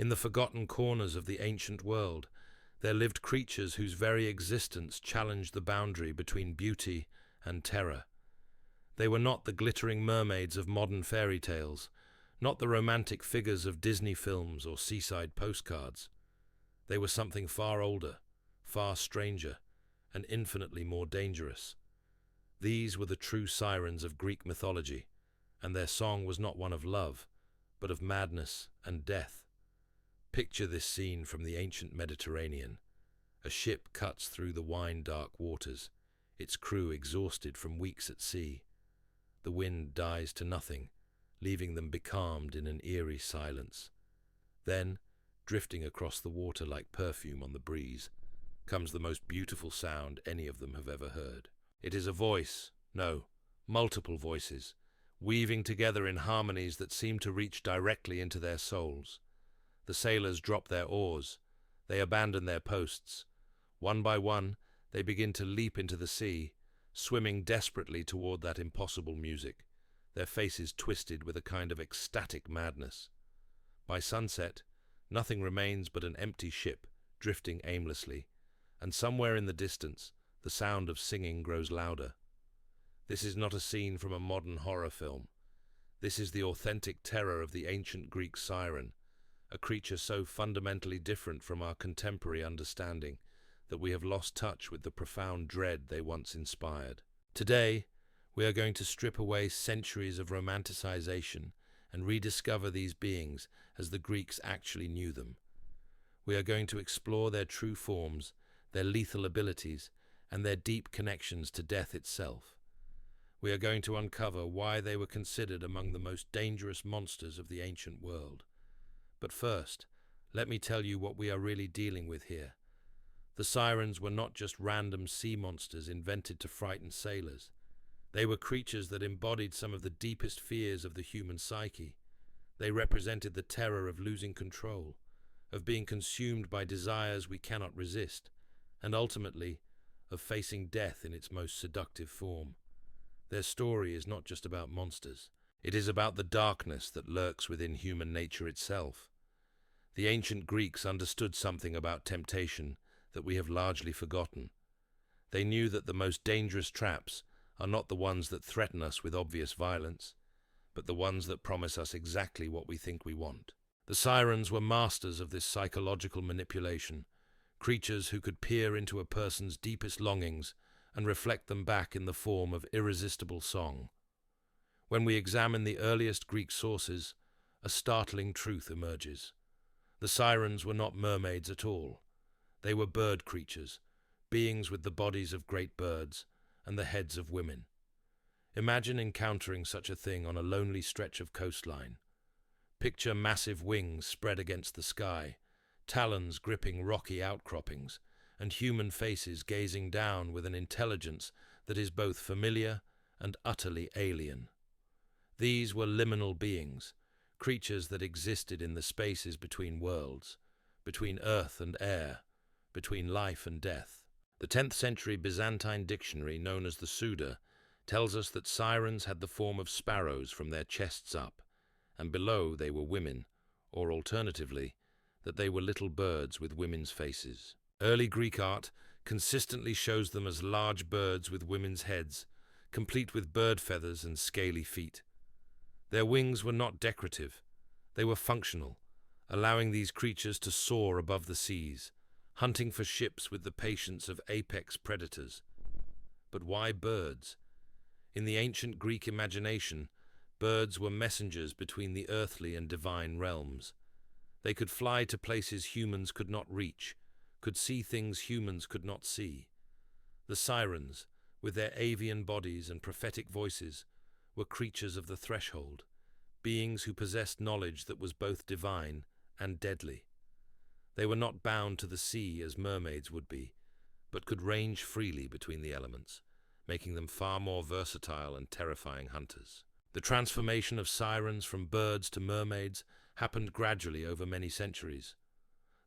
In the forgotten corners of the ancient world, there lived creatures whose very existence challenged the boundary between beauty and terror. They were not the glittering mermaids of modern fairy tales, not the romantic figures of Disney films or seaside postcards. They were something far older, far stranger, and infinitely more dangerous. These were the true sirens of Greek mythology, and their song was not one of love, but of madness and death. Picture this scene from the ancient Mediterranean. A ship cuts through the wine-dark waters, its crew exhausted from weeks at sea. The wind dies to nothing, leaving them becalmed in an eerie silence. Then, drifting across the water like perfume on the breeze, comes the most beautiful sound any of them have ever heard. It is a voice, no, multiple voices, weaving together in harmonies that seem to reach directly into their souls. The sailors drop their oars. They abandon their posts. One by one, they begin to leap into the sea, swimming desperately toward that impossible music, their faces twisted with a kind of ecstatic madness. By sunset, nothing remains but an empty ship, drifting aimlessly, and somewhere in the distance, the sound of singing grows louder. This is not a scene from a modern horror film. This is the authentic terror of the ancient Greek siren, a creature so fundamentally different from our contemporary understanding that we have lost touch with the profound dread they once inspired. Today, we are going to strip away centuries of romanticization and rediscover these beings as the Greeks actually knew them. We are going to explore their true forms, their lethal abilities, and their deep connections to death itself. We are going to uncover why they were considered among the most dangerous monsters of the ancient world. But first, let me tell you what we are really dealing with here. The sirens were not just random sea monsters invented to frighten sailors. They were creatures that embodied some of the deepest fears of the human psyche. They represented the terror of losing control, of being consumed by desires we cannot resist, and ultimately, of facing death in its most seductive form. Their story is not just about monsters. It is about the darkness that lurks within human nature itself. The ancient Greeks understood something about temptation that we have largely forgotten. They knew that the most dangerous traps are not the ones that threaten us with obvious violence, but the ones that promise us exactly what we think we want. The sirens were masters of this psychological manipulation, creatures who could peer into a person's deepest longings and reflect them back in the form of irresistible song. When we examine the earliest Greek sources, a startling truth emerges. The sirens were not mermaids at all. They were bird creatures, beings with the bodies of great birds and the heads of women. Imagine encountering such a thing on a lonely stretch of coastline. Picture massive wings spread against the sky, talons gripping rocky outcroppings, and human faces gazing down with an intelligence that is both familiar and utterly alien. These were liminal beings, creatures that existed in the spaces between worlds, between earth and air, between life and death. The 10th century Byzantine dictionary known as the Suda tells us that sirens had the form of sparrows from their chests up, and below they were women, or alternatively, that they were little birds with women's faces. Early Greek art consistently shows them as large birds with women's heads, complete with bird feathers and scaly feet. Their wings were not decorative, they were functional, allowing these creatures to soar above the seas, hunting for ships with the patience of apex predators. But why birds? In the ancient Greek imagination, birds were messengers between the earthly and divine realms. They could fly to places humans could not reach, could see things humans could not see. The sirens, with their avian bodies and prophetic voices, were creatures of the threshold, beings who possessed knowledge that was both divine and deadly. They were not bound to the sea as mermaids would be, but could range freely between the elements, making them far more versatile and terrifying hunters. The transformation of sirens from birds to mermaids happened gradually over many centuries.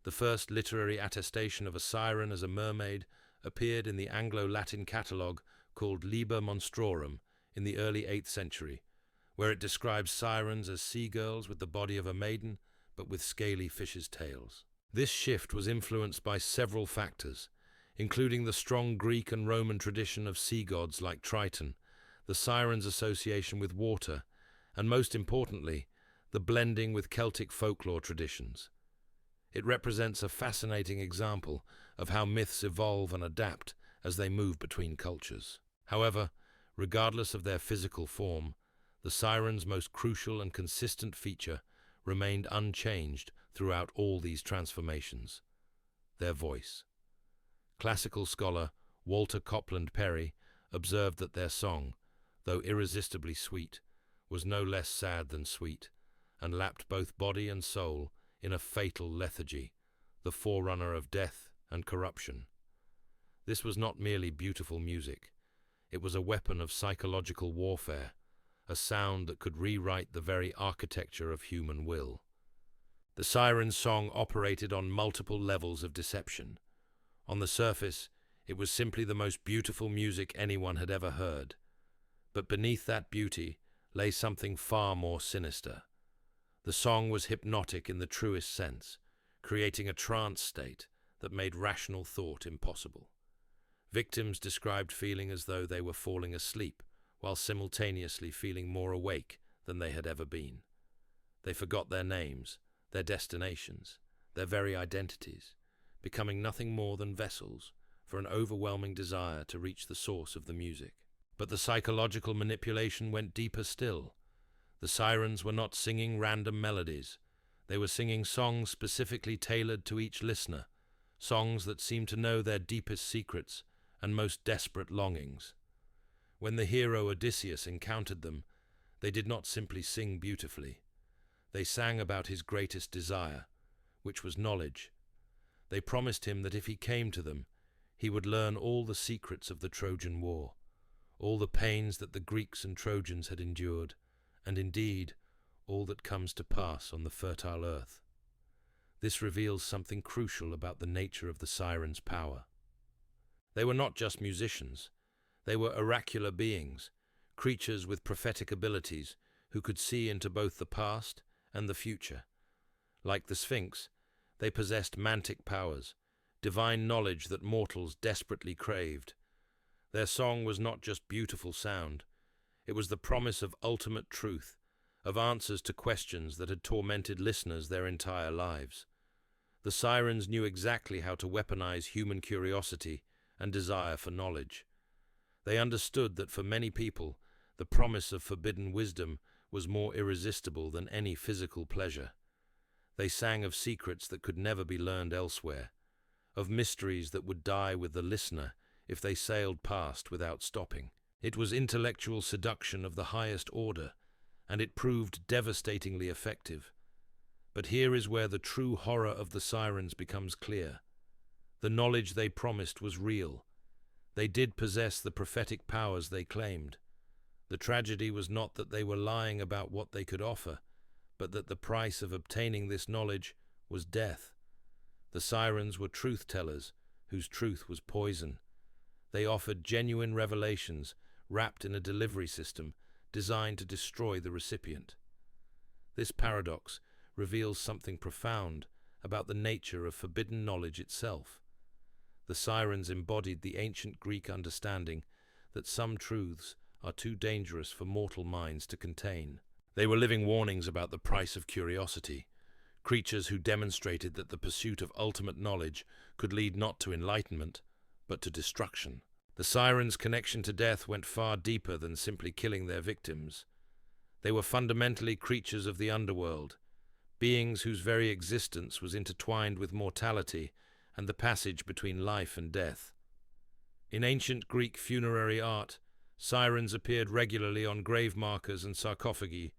The first literary attestation of a siren as a mermaid appeared in the Anglo-Latin catalogue called Liber Monstrorum in the early 8th century, where it describes sirens as sea girls with the body of a maiden, but with scaly fishes' tails. This shift was influenced by several factors, including the strong Greek and Roman tradition of sea gods like Triton, the Sirens' association with water, and most importantly, the blending with Celtic folklore traditions. It represents a fascinating example of how myths evolve and adapt as they move between cultures. However, regardless of their physical form, the sirens' most crucial and consistent feature remained unchanged throughout all these transformations: their voice. Classical scholar Walter Copland Perry observed that their song, though irresistibly sweet, was no less sad than sweet, and lapped both body and soul in a fatal lethargy, the forerunner of death and corruption. This was not merely beautiful music. It was a weapon of psychological warfare, a sound that could rewrite the very architecture of human will. The Sirens' Song operated on multiple levels of deception. On the surface, it was simply the most beautiful music anyone had ever heard. But beneath that beauty lay something far more sinister. The song was hypnotic in the truest sense, creating a trance state that made rational thought impossible. Victims described feeling as though they were falling asleep, while simultaneously feeling more awake than they had ever been. They forgot their names, their destinations, their very identities, becoming nothing more than vessels for an overwhelming desire to reach the source of the music. But the psychological manipulation went deeper still. The sirens were not singing random melodies. They were singing songs specifically tailored to each listener, songs that seemed to know their deepest secrets and most desperate longings. When the hero Odysseus encountered them, they did not simply sing beautifully. They sang about his greatest desire, which was knowledge. They promised him that if he came to them, he would learn all the secrets of the Trojan War, all the pains that the Greeks and Trojans had endured, and indeed, all that comes to pass on the fertile earth. This reveals something crucial about the nature of the sirens' power. They were not just musicians. They were oracular beings, creatures with prophetic abilities who could see into both the past and the future. Like the Sphinx, they possessed mantic powers, divine knowledge that mortals desperately craved. Their song was not just beautiful sound. It was the promise of ultimate truth, of answers to questions that had tormented listeners their entire lives. The sirens knew exactly how to weaponize human curiosity and desire for knowledge. They understood that for many people, the promise of forbidden wisdom was more irresistible than any physical pleasure. They sang of secrets that could never be learned elsewhere, of mysteries that would die with the listener if they sailed past without stopping. It was intellectual seduction of the highest order, and it proved devastatingly effective. But here is where the true horror of the sirens becomes clear. The knowledge they promised was real. They did possess the prophetic powers they claimed. The tragedy was not that they were lying about what they could offer, but that the price of obtaining this knowledge was death. The sirens were truth-tellers, whose truth was poison. They offered genuine revelations, wrapped in a delivery system designed to destroy the recipient. This paradox reveals something profound about the nature of forbidden knowledge itself. The sirens embodied the ancient Greek understanding that some truths are too dangerous for mortal minds to contain. They were living warnings about the price of curiosity, creatures who demonstrated that the pursuit of ultimate knowledge could lead not to enlightenment, but to destruction. The sirens' connection to death went far deeper than simply killing their victims. They were fundamentally creatures of the underworld, beings whose very existence was intertwined with mortality and the passage between life and death. In ancient Greek funerary art, sirens appeared regularly on grave markers and sarcophagi,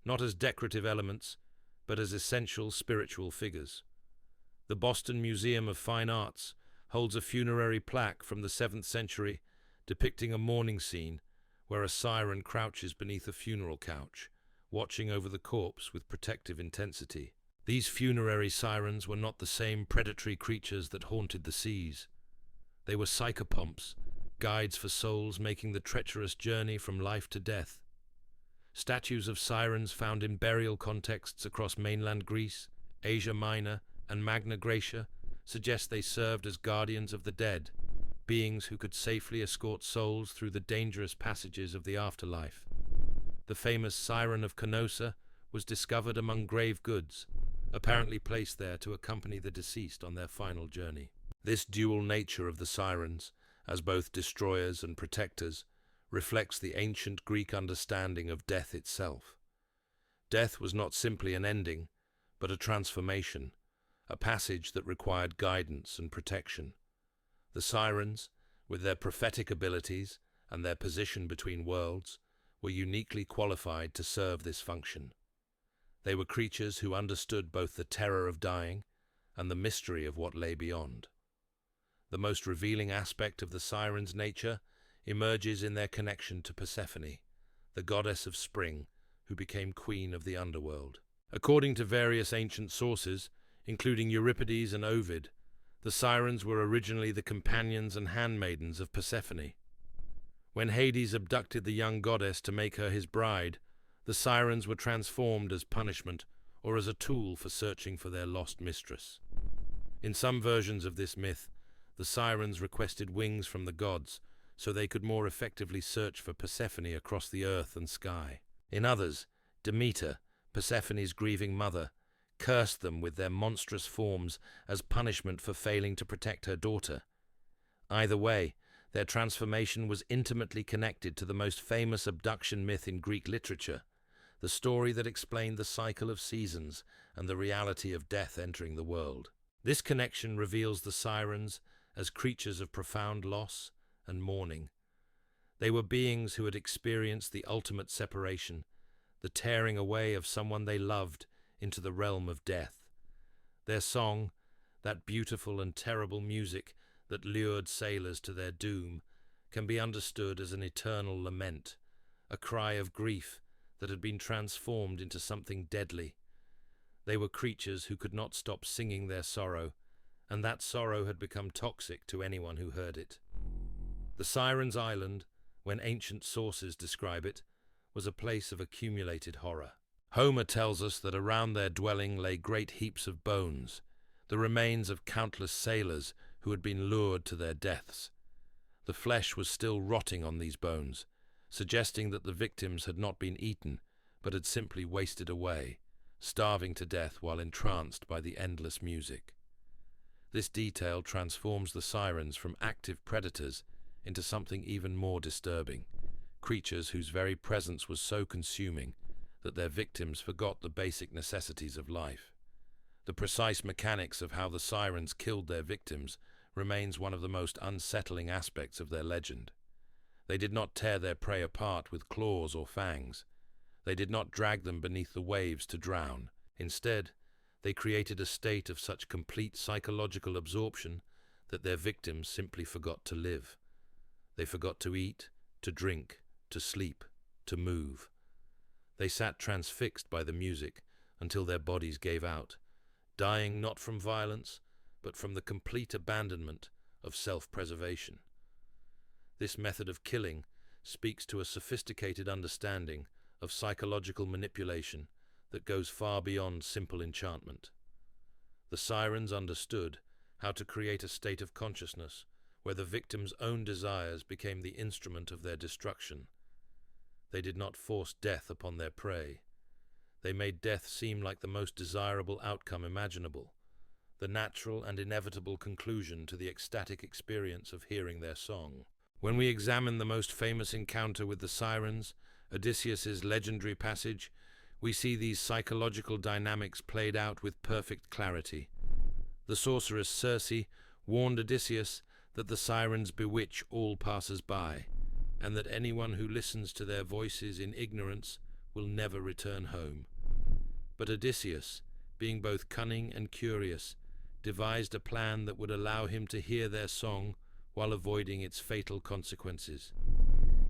not as decorative elements, but as essential spiritual figures. The Boston Museum of Fine Arts holds a funerary plaque from the 7th century depicting a mourning scene where a siren crouches beneath a funeral couch, watching over the corpse with protective intensity. These funerary sirens were not the same predatory creatures that haunted the seas. They were psychopomps, guides for souls making the treacherous journey from life to death. Statues of sirens found in burial contexts across mainland Greece, Asia Minor, and Magna Graecia suggest they served as guardians of the dead, beings who could safely escort souls through the dangerous passages of the afterlife. The famous Siren of Canossa was discovered among grave goods, apparently placed there to accompany the deceased on their final journey. This dual nature of the sirens, as both destroyers and protectors, reflects the ancient Greek understanding of death itself. Death was not simply an ending, but a transformation, a passage that required guidance and protection. The sirens, with their prophetic abilities and their position between worlds, were uniquely qualified to serve this function. They were creatures who understood both the terror of dying and the mystery of what lay beyond. The most revealing aspect of the sirens' nature emerges in their connection to Persephone, the goddess of spring, who became queen of the underworld. According to various ancient sources, including Euripides and Ovid, the sirens were originally the companions and handmaidens of Persephone. When Hades abducted the young goddess to make her his bride, the sirens were transformed as punishment or as a tool for searching for their lost mistress. In some versions of this myth, the sirens requested wings from the gods so they could more effectively search for Persephone across the earth and sky. In others, Demeter, Persephone's grieving mother, cursed them with their monstrous forms as punishment for failing to protect her daughter. Either way, their transformation was intimately connected to the most famous abduction myth in Greek literature, the story that explained the cycle of seasons and the reality of death entering the world. This connection reveals the sirens as creatures of profound loss and mourning. They were beings who had experienced the ultimate separation, the tearing away of someone they loved into the realm of death. Their song, that beautiful and terrible music that lured sailors to their doom, can be understood as an eternal lament, a cry of grief that had been transformed into something deadly. They were creatures who could not stop singing their sorrow, and that sorrow had become toxic to anyone who heard it. The Sirens' Island, when ancient sources describe it, was a place of accumulated horror. Homer tells us that around their dwelling lay great heaps of bones, the remains of countless sailors who had been lured to their deaths. The flesh was still rotting on these bones, suggesting that the victims had not been eaten, but had simply wasted away, starving to death while entranced by the endless music. This detail transforms the sirens from active predators into something even more disturbing, creatures whose very presence was so consuming that their victims forgot the basic necessities of life. The precise mechanics of how the sirens killed their victims remains one of the most unsettling aspects of their legend. They did not tear their prey apart with claws or fangs. They did not drag them beneath the waves to drown. Instead, they created a state of such complete psychological absorption that their victims simply forgot to live. They forgot to eat, to drink, to sleep, to move. They sat transfixed by the music until their bodies gave out, dying not from violence, but from the complete abandonment of self-preservation. This method of killing speaks to a sophisticated understanding of psychological manipulation that goes far beyond simple enchantment. The sirens understood how to create a state of consciousness where the victim's own desires became the instrument of their destruction. They did not force death upon their prey. They made death seem like the most desirable outcome imaginable, the natural and inevitable conclusion to the ecstatic experience of hearing their song. When we examine the most famous encounter with the sirens, Odysseus's legendary passage, we see these psychological dynamics played out with perfect clarity. The sorceress Circe warned Odysseus that the sirens bewitch all passers-by, and that anyone who listens to their voices in ignorance will never return home. But Odysseus, being both cunning and curious, devised a plan that would allow him to hear their song while avoiding its fatal consequences.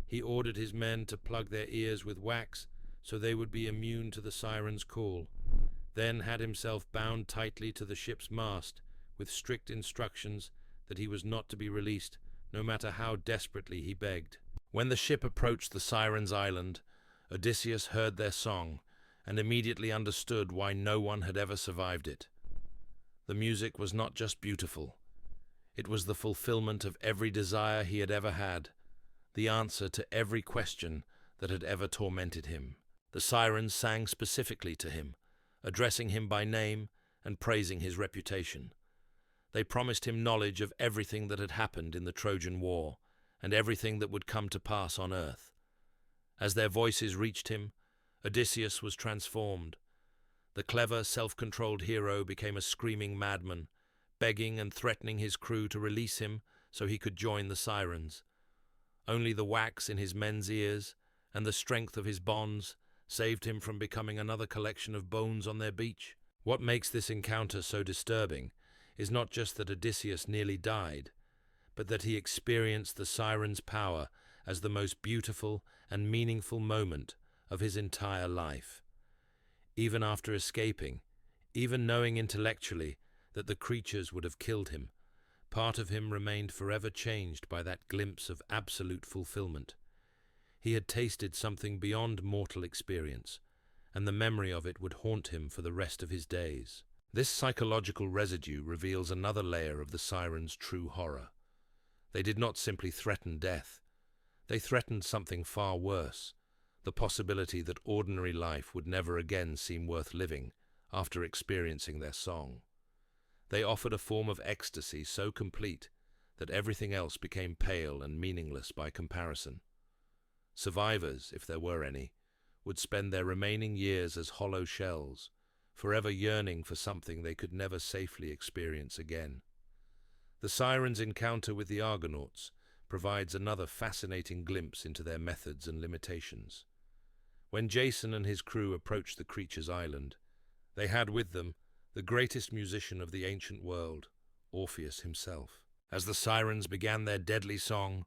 He ordered his men to plug their ears with wax so they would be immune to the siren's call, then had himself bound tightly to the ship's mast with strict instructions that he was not to be released, no matter how desperately he begged. When the ship approached the Sirens' Island, Odysseus heard their song and immediately understood why no one had ever survived it. The music was not just beautiful. It was the fulfillment of every desire he had ever had, the answer to every question that had ever tormented him. The sirens sang specifically to him, addressing him by name and praising his reputation. They promised him knowledge of everything that had happened in the Trojan War and everything that would come to pass on earth. As their voices reached him, Odysseus was transformed. The clever, self-controlled hero became a screaming madman, begging and threatening his crew to release him so he could join the sirens. Only the wax in his men's ears and the strength of his bonds saved him from becoming another collection of bones on their beach. What makes this encounter so disturbing is not just that Odysseus nearly died, but that he experienced the sirens' power as the most beautiful and meaningful moment of his entire life. Even after escaping, even knowing intellectually that the creatures would have killed him, part of him remained forever changed by that glimpse of absolute fulfillment. He had tasted something beyond mortal experience, and the memory of it would haunt him for the rest of his days. This psychological residue reveals another layer of the sirens' true horror. They did not simply threaten death. They threatened something far worse, the possibility that ordinary life would never again seem worth living after experiencing their song. They offered a form of ecstasy so complete that everything else became pale and meaningless by comparison. Survivors, if there were any, would spend their remaining years as hollow shells, forever yearning for something they could never safely experience again. The sirens' encounter with the Argonauts provides another fascinating glimpse into their methods and limitations. When Jason and his crew approached the creatures' island, they had with them the greatest musician of the ancient world, Orpheus himself. As the sirens began their deadly song,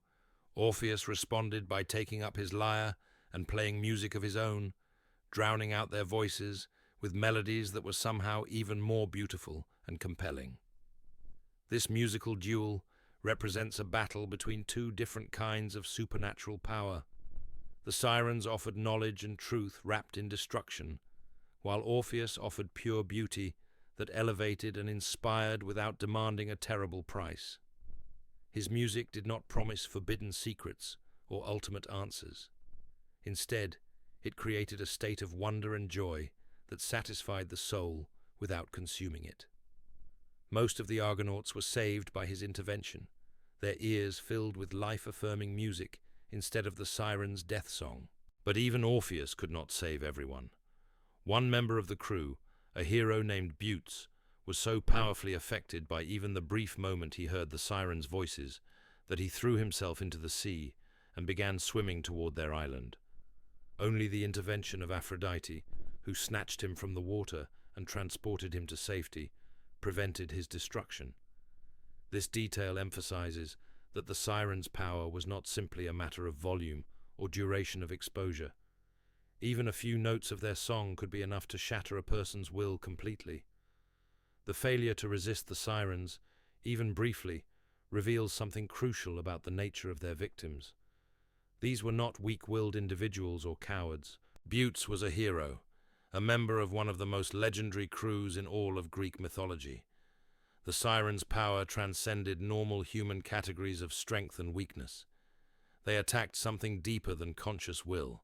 Orpheus responded by taking up his lyre and playing music of his own, drowning out their voices with melodies that were somehow even more beautiful and compelling. This musical duel represents a battle between two different kinds of supernatural power. The sirens offered knowledge and truth wrapped in destruction, while Orpheus offered pure beauty that elevated and inspired without demanding a terrible price. His music did not promise forbidden secrets or ultimate answers. Instead, it created a state of wonder and joy that satisfied the soul without consuming it. Most of the Argonauts were saved by his intervention, their ears filled with life-affirming music instead of the sirens' death song. But even Orpheus could not save everyone. One member of the crew, a hero named Butes, was so powerfully affected by even the brief moment he heard the sirens' voices that he threw himself into the sea and began swimming toward their island. Only the intervention of Aphrodite, who snatched him from the water and transported him to safety, prevented his destruction. This detail emphasizes that the sirens' power was not simply a matter of volume or duration of exposure. Even a few notes of their song could be enough to shatter a person's will completely. The failure to resist the sirens, even briefly, reveals something crucial about the nature of their victims. These were not weak-willed individuals or cowards. Butes was a hero, a member of one of the most legendary crews in all of Greek mythology. The sirens' power transcended normal human categories of strength and weakness. They attacked something deeper than conscious will,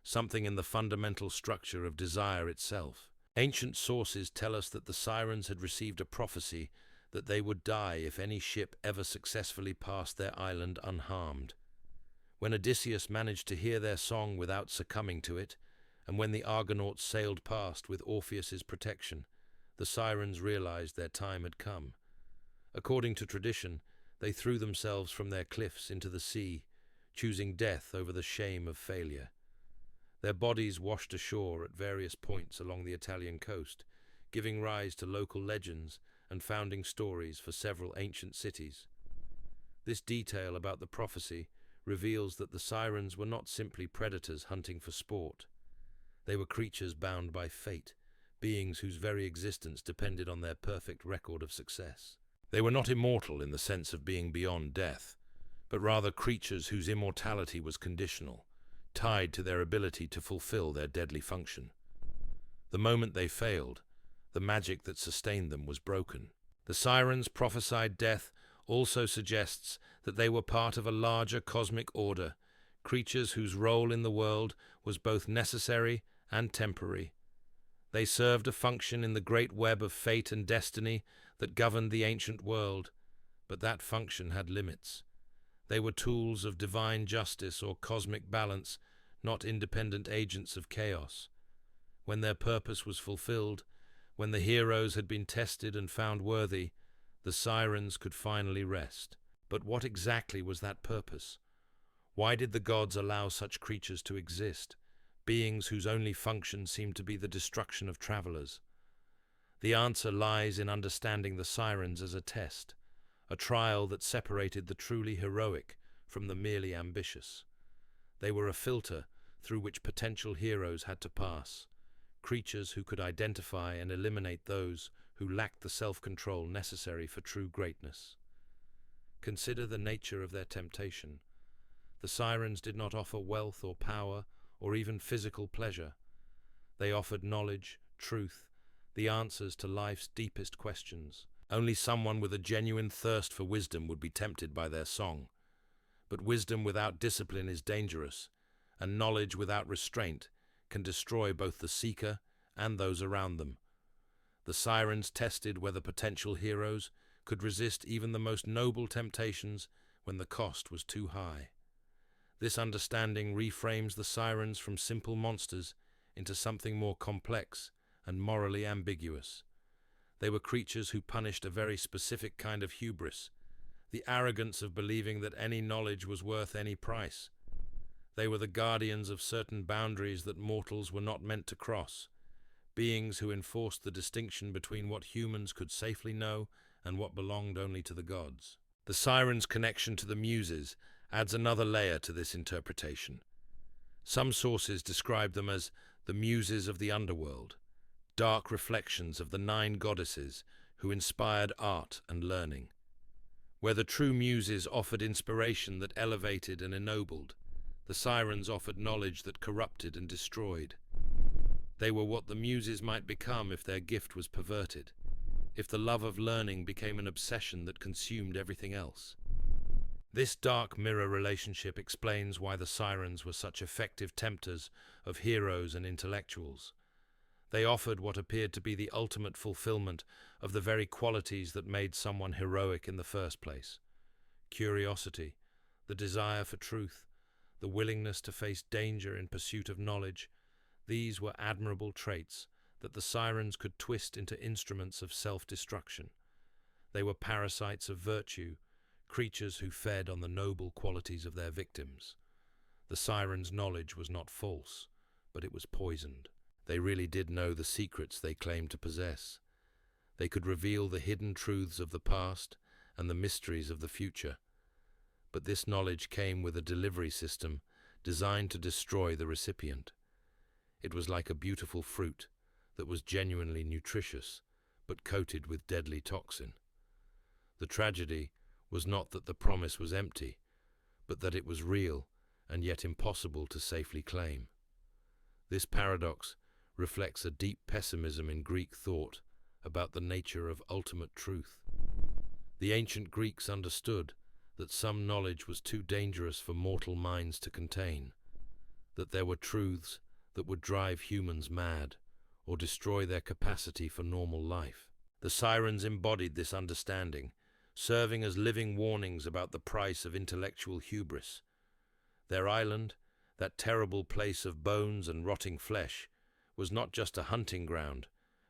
something in the fundamental structure of desire itself. Ancient sources tell us that the sirens had received a prophecy that they would die if any ship ever successfully passed their island unharmed. When Odysseus managed to hear their song without succumbing to it, and when the Argonauts sailed past with Orpheus's protection, the sirens realized their time had come. According to tradition, they threw themselves from their cliffs into the sea, choosing death over the shame of failure. Their bodies washed ashore at various points along the Italian coast, giving rise to local legends and founding stories for several ancient cities. This detail about the prophecy reveals that the sirens were not simply predators hunting for sport. They were creatures bound by fate, beings whose very existence depended on their perfect record of success. They were not immortal in the sense of being beyond death, but rather creatures whose immortality was conditional, tied to their ability to fulfill their deadly function. The moment they failed, the magic that sustained them was broken. The sirens' prophesied death also suggests that they were part of a larger cosmic order, creatures whose role in the world was both necessary and temporary. They served a function in the great web of fate and destiny that governed the ancient world, but that function had limits. They were tools of divine justice or cosmic balance, not independent agents of chaos. When their purpose was fulfilled, when the heroes had been tested and found worthy, the sirens could finally rest. But what exactly was that purpose? Why did the gods allow such creatures to exist, beings whose only function seemed to be the destruction of travelers? The answer lies in understanding the sirens as a test, a trial that separated the truly heroic from the merely ambitious. They were a filter through which potential heroes had to pass, creatures who could identify and eliminate those who lacked the self-control necessary for true greatness. Consider the nature of their temptation. The sirens did not offer wealth or power or even physical pleasure. They offered knowledge, truth, the answers to life's deepest questions. Only someone with a genuine thirst for wisdom would be tempted by their song. But wisdom without discipline is dangerous, and knowledge without restraint can destroy both the seeker and those around them. The sirens tested whether potential heroes could resist even the most noble temptations when the cost was too high. This understanding reframes the sirens from simple monsters into something more complex and morally ambiguous. They were creatures who punished a very specific kind of hubris, the arrogance of believing that any knowledge was worth any price. They were the guardians of certain boundaries that mortals were not meant to cross, beings who enforced the distinction between what humans could safely know and what belonged only to the gods. The sirens' connection to the Muses adds another layer to this interpretation. Some sources describe them as the Muses of the underworld, dark reflections of the 9 goddesses who inspired art and learning. Where the true Muses offered inspiration that elevated and ennobled, the sirens offered knowledge that corrupted and destroyed. They were what the Muses might become if their gift was perverted, if the love of learning became an obsession that consumed everything else. This dark mirror relationship explains why the sirens were such effective tempters of heroes and intellectuals. They offered what appeared to be the ultimate fulfillment of the very qualities that made someone heroic in the first place: curiosity, the desire for truth, the willingness to face danger in pursuit of knowledge. These were admirable traits that the sirens could twist into instruments of self-destruction. They were parasites of virtue, creatures who fed on the noble qualities of their victims. The sirens' knowledge was not false, but it was poisoned. They really did know the secrets they claimed to possess. They could reveal the hidden truths of the past and the mysteries of the future. But this knowledge came with a delivery system designed to destroy the recipient. It was like a beautiful fruit that was genuinely nutritious, but coated with deadly toxin. The tragedy was not that the promise was empty, but that it was real and yet impossible to safely claim. This paradox reflects a deep pessimism in Greek thought about the nature of ultimate truth. The ancient Greeks understood that some knowledge was too dangerous for mortal minds to contain, that there were truths that would drive humans mad or destroy their capacity for normal life. The sirens embodied this understanding, serving as living warnings about the price of intellectual hubris. Their island, that terrible place of bones and rotting flesh, was not just a hunting ground,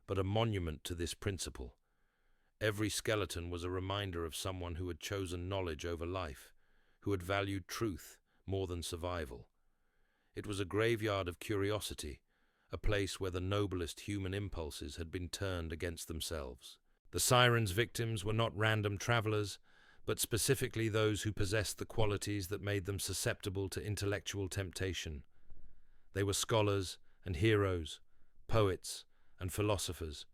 but a monument to this principle. Every skeleton was a reminder of someone who had chosen knowledge over life, who had valued truth more than survival. It was a graveyard of curiosity, a place where the noblest human impulses had been turned against themselves. The sirens' victims were not random travelers, but specifically those who possessed the qualities that made them susceptible to intellectual temptation. They were scholars and heroes, poets and philosophers,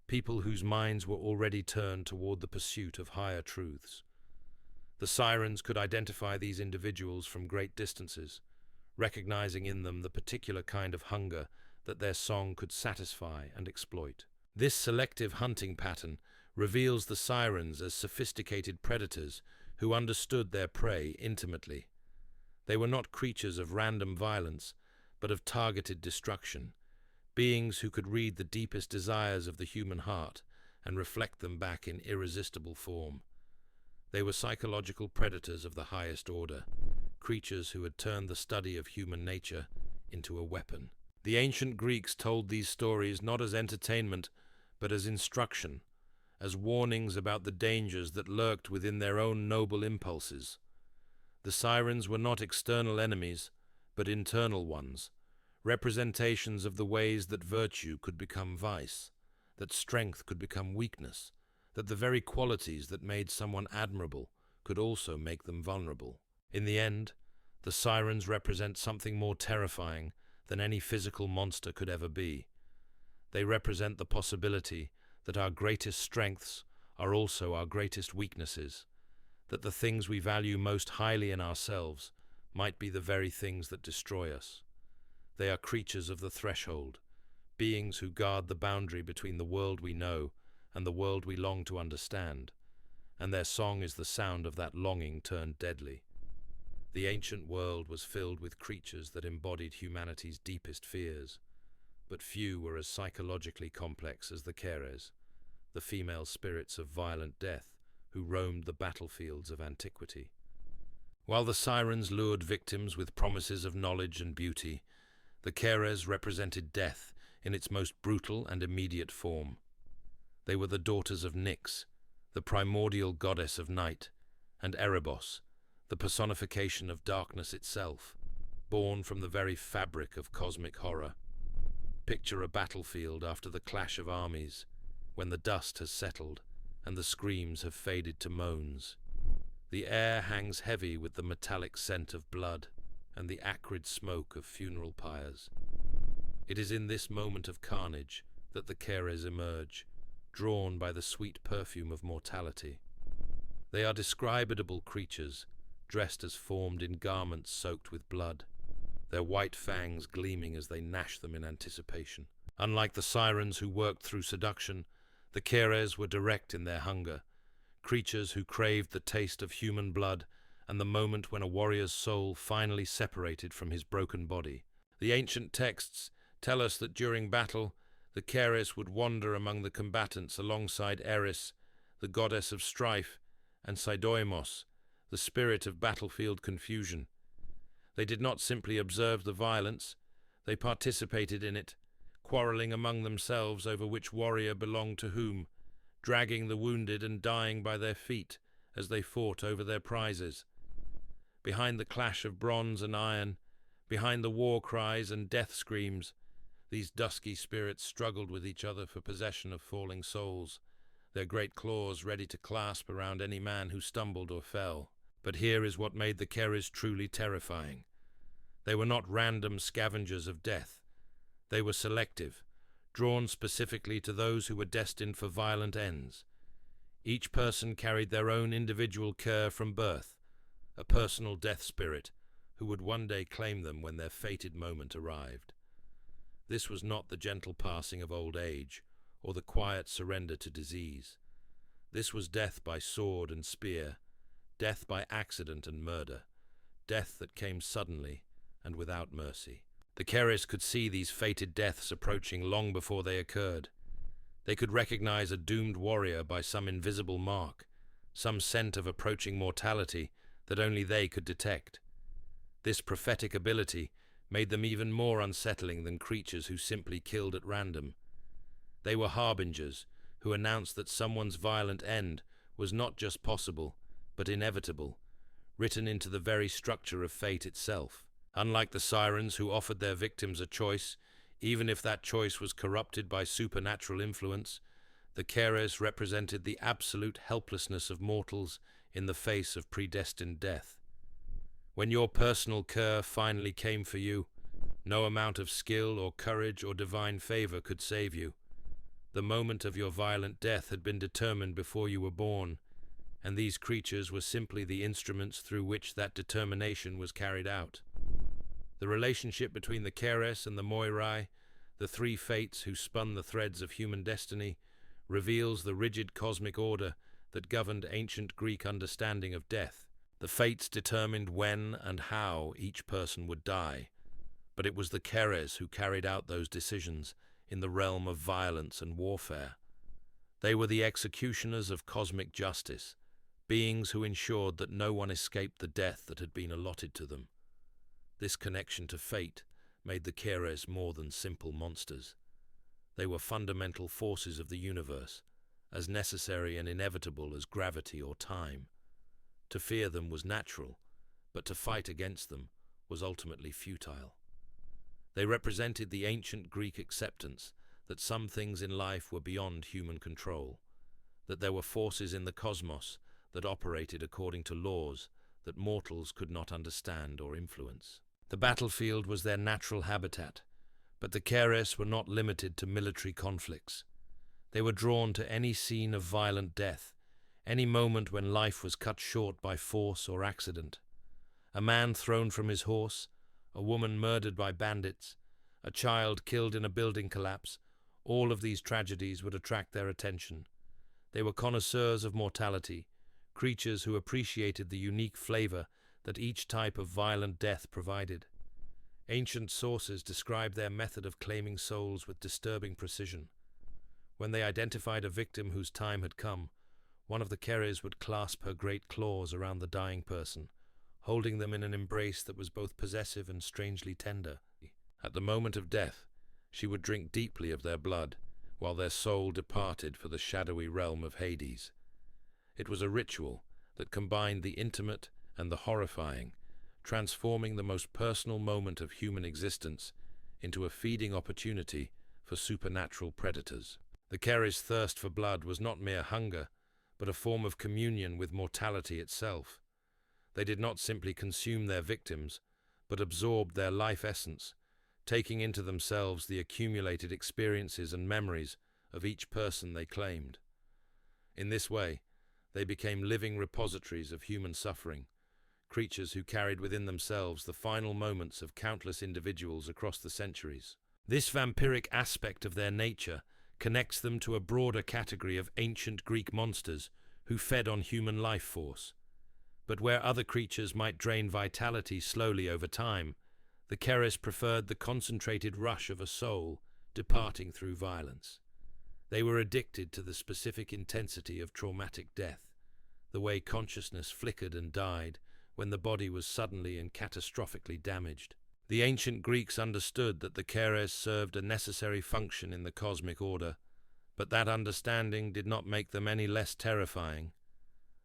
people whose minds were already turned toward the pursuit of higher truths. The sirens could identify these individuals from great distances, recognizing in them the particular kind of hunger that their song could satisfy and exploit. This selective hunting pattern reveals the sirens as sophisticated predators who understood their prey intimately. They were not creatures of random violence, but of targeted destruction, beings who could read the deepest desires of the human heart and reflect them back in irresistible form. They were psychological predators of the highest order, creatures who had turned the study of human nature into a weapon. The ancient Greeks told these stories not as entertainment, but as instruction, as warnings about the dangers that lurked within their own noble impulses. The sirens were not external enemies, but internal ones, representations of the ways that virtue could become vice, that strength could become weakness, that the very qualities that made someone admirable could also make them vulnerable. In the end, the sirens represent something more terrifying than any physical monster could ever be. They represent the possibility that our greatest strengths are also our greatest weaknesses, that the things we value most highly in ourselves might be the very things that destroy us. They are creatures of the threshold, beings who guard the boundary between the world we know and the world we long to understand, and their song is the sound of that longing turned deadly. The ancient world was filled with creatures that embodied humanity's deepest fears, but few were as psychologically complex as the Keres, the female spirits of violent death who roamed the battlefields of antiquity. While the sirens lured victims with promises of knowledge and beauty, the Keres represented death in its most brutal and immediate form. They were the daughters of Nyx, the primordial goddess of night, and Erebos, the personification of darkness itself, born from the very fabric of cosmic horror. Picture a battlefield after the clash of armies, when the dust has settled and the screams have faded to moans. The air hangs heavy with the metallic scent of blood and the acrid smoke of funeral pyres. It is in this moment of carnage that the Keres emerge, drawn by the sweet perfume of mortality. They are describable creatures, dressed as formed in garments soaked with blood, their white fangs gleaming as they gnash them in anticipation. Unlike the sirens who worked through seduction, the Keres were direct in their hunger, creatures who craved the taste of human blood and the moment when a warrior's soul finally separated from his broken body. The ancient texts tell us that during battle, the Keres would wander among the combatants alongside Eris, the goddess of strife, and Sidoimos, the spirit of battlefield confusion. They did not simply observe the violence, they participated in it, quarreling among themselves over which warrior belonged to whom, dragging the wounded and dying by their feet as they fought over their prizes. Behind the clash of bronze and iron, behind the war cries and death screams, these dusky spirits struggled with each other for possession of falling souls, their great claws ready to clasp around any man who stumbled or fell. But here is what made the Keres truly terrifying. They were not random scavengers of death. They were selective, drawn specifically to those who were destined for violent ends. Each person carried their own individual cur from birth, a personal death spirit who would one day claim them when their fated moment arrived. This was not the gentle passing of old age or the quiet surrender to disease. This was death by sword and spear, death by accident and murder, death that came suddenly and without mercy. The Keres could see these fated deaths approaching long before they occurred. They could recognize a doomed warrior by some invisible mark, some scent of approaching mortality that only they could detect. This prophetic ability made them even more unsettling than creatures who simply killed at random. They were harbingers who announced that someone's violent end was not just possible, but inevitable, written into the very structure of fate itself. Unlike the sirens who offered their victims a choice, even if that choice was corrupted by supernatural influence, the Keres represented the absolute helplessness of mortals in the face of predestined death. When your personal cur finally came for you, no amount of skill or courage or divine favor could save you. The moment of your violent death had been determined before you were born, and these creatures were simply the instruments through which that determination was carried out. The relationship between the Keres and the Moirai, the three fates who spun the threads of human destiny, reveals the rigid cosmic order that governed ancient Greek understanding of death. The fates determined when and how each person would die, but it was the Keres who carried out those decisions in the realm of violence and warfare. They were the executioners of cosmic justice, beings who ensured that no one escaped the death that had been allotted to them. This connection to fate made the Keres more than simple monsters. They were fundamental forces of the universe, as necessary and inevitable as gravity or time. To fear them was natural, but to fight against them was ultimately futile. They represented the ancient Greek acceptance that some things in life were beyond human control, that there were forces in the cosmos that operated according to laws that mortals could not understand or influence. The battlefield was their natural habitat, but the Keres were not limited to military conflicts. They were drawn to any scene of violent death, any moment when life was cut short by force or accident. A man thrown from his horse, a woman murdered by bandits, a child killed in a building collapse, all of these tragedies would attract their attention. They were connoisseurs of mortality, creatures who appreciated the unique flavor that each type of violent death provided. Ancient sources describe their method of claiming souls with disturbing precision. When they identified a victim whose time had come, one of the Keres would clasp her great claws around the dying person, holding them in an embrace that was both possessive and strangely tender. At the moment of death, she would drink deeply of their blood, while their soul departed for the shadowy realm of Hades. It was a ritual that combined the intimate and the horrifying, transforming the most personal moment of human existence into a feeding opportunity for supernatural predators. The Keres' thirst for blood was not mere hunger, but a form of communion with mortality itself. They did not simply consume their victims, but absorbed their life essence, taking into themselves the accumulated experiences and memories of each person they claimed. In this way, they became living repositories of human suffering, creatures who carried within themselves the final moments of countless individuals across the centuries. This vampiric aspect of their nature connects them to a broader category of ancient Greek monsters who fed on human life force. But where other creatures might drain vitality slowly over time, the Keres preferred the concentrated rush of a soul departing through violence. They were addicted to the specific intensity of traumatic death, the way consciousness flickered and died when the body was suddenly and catastrophically damaged. The ancient Greeks understood that the Keres served a necessary function in the cosmic order, but that understanding did not make them any less terrifying.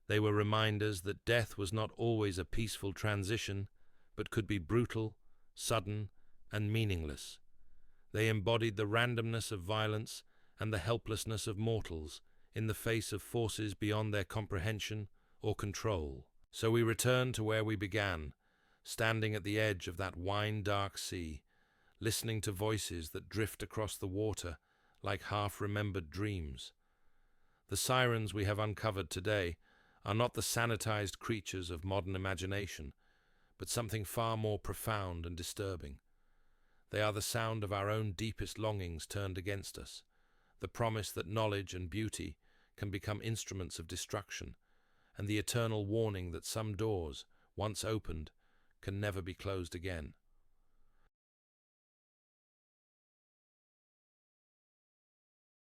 They were reminders that death was not always a peaceful transition, but could be brutal, sudden, and meaningless. They embodied the randomness of violence and the helplessness of mortals in the face of forces beyond their comprehension or control. So we return to where we began, standing at the edge of that wine-dark sea, listening to voices that drift across the water like half-remembered dreams. The sirens we have uncovered today are not the sanitized creatures of modern imagination, but something far more profound and disturbing. They are the sound of our own deepest longings turned against us, the promise that knowledge and beauty can become instruments of destruction, and the eternal warning that some doors, once opened, can never be closed again.